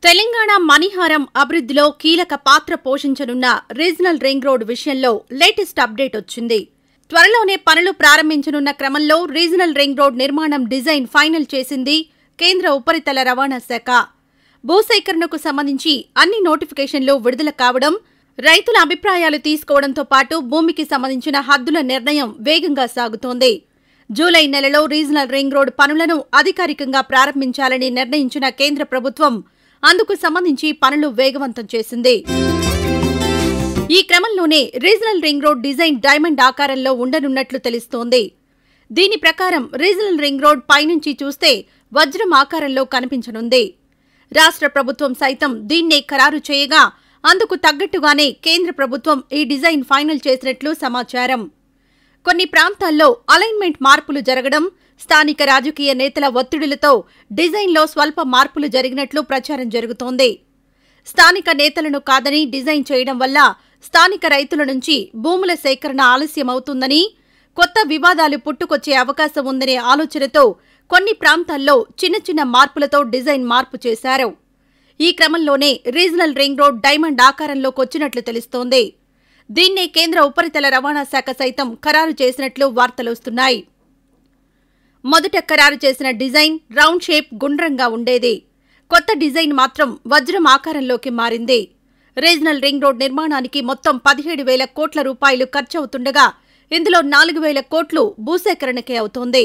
తెలంగాణ మణిహారం అభివృద్ధిలో కీలక పాత్ర పోషించనున్న రీజనల్ రింగ్ రోడ్ విషయంలో లేటెస్ట్ అప్డేట్ వచ్చింది. త్వరలోనే పనులు ప్రారంభించనున్న క్రమంలో రీజనల్ రింగ్ రోడ్ నిర్మాణం డిజైన్ ఫైనల్ చేసింది కేంద్ర ఉపరితల రవాణా శాఖ. భూసేకరణకు సంబంధించి అన్ని నోటిఫికేషన్లు విడుదల కావడం, రైతుల అభిప్రాయాలు తీసుకోవడంతో పాటు భూమికి సంబంధించిన హద్దుల నిర్ణయం వేగంగా సాగుతోంది. జూలై నెలలో రీజనల్ రింగ్ రోడ్ పనులను అధికారికంగా ప్రారంభించాలని నిర్ణయించిన కేంద్ర ప్రభుత్వం అందుకు సంబంధించి పనులు వేగవంతం చేసింది. ఈ క్రమంలోనే regional ring road design diamond ఆకారంలో ఉండనున్నట్లు తెలుస్తోంది. దీని ప్రకారం రీజనల్ రింగ్ రోడ్ పైనుంచి చూస్తే వజ్రం ఆకారంలో కనిపించనుంది. రాష్ట్ర ప్రభుత్వం సైతం దీన్నే ఖరారు చేయగా అందుకు తగ్గట్టుగానే కేంద్ర ప్రభుత్వం ఈ డిజైన్ ఫైనల్ చేసినట్లు సమాచారం. కొన్ని ప్రాంతాల్లో అలైన్మెంట్ మార్పులు జరగడం, స్థానిక రాజకీయ నేతల ఒత్తిడులతో డిజైన్లో స్వల్ప మార్పులు జరిగినట్లు ప్రచారం జరుగుతోంది. స్థానిక నేతలను కాదని డిజైన్ చేయడం వల్ల స్థానిక రైతుల నుంచి భూముల సేకరణ ఆలస్యమవుతుందని, కొత్త వివాదాలు పుట్టుకొచ్చే అవకాశం ఉందనే ఆలోచనతో కొన్ని ప్రాంతాల్లో చిన్న చిన్న మార్పులతో డిజైన్ మార్పు చేశారు. ఈ క్రమంలోనే రీజనల్ రింగ్ రోడ్ డైమండ్ ఆకారంలోకొచ్చినట్లు తెలుస్తోంది. దీన్నే కేంద్ర ఉపరితల రవాణా శాఖ సైతం ఖరారు చేసినట్లు వార్తలొస్తున్నాయి. మొదట ఖరారు చేసిన డిజైన్ రౌండ్ షేప్ గుండ్రంగా ఉండేది. కొత్త డిజైన్ మాత్రం వజ్రం ఆకారంలోకి మారింది. రీజనల్ రింగ్ రోడ్ నిర్మాణానికి మొత్తం 17,000 కోట్ల రూపాయలు ఖర్చవుతుండగా ఇందులో 4,000 కోట్లు భూసేకరణకే అవుతోంది.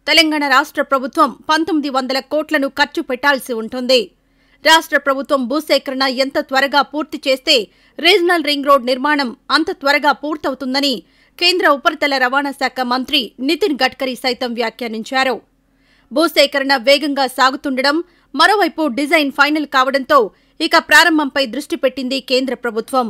తెలంగాణ రాష్ట్ర ప్రభుత్వం 1,900 కోట్లను ఖర్చు పెట్టాల్సి ఉంటుంది. రాష్ట్ర ప్రభుత్వం భూసేకరణ ఎంత త్వరగా పూర్తి చేస్తే రీజనల్ రింగ్ రోడ్ నిర్మాణం అంత త్వరగా పూర్తవుతుందని కేంద్ర ఉపరితల రవాణా శాఖ మంత్రి నితిన్ గడ్కరీ సైతం వ్యాఖ్యానించారు. భూసేకరణ వేగంగా సాగుతుండడం, మరోవైపు డిజైన్ ఫైనల్ కావడంతో ఇక ప్రారంభంపై దృష్టి పెట్టింది కేంద్ర ప్రభుత్వం.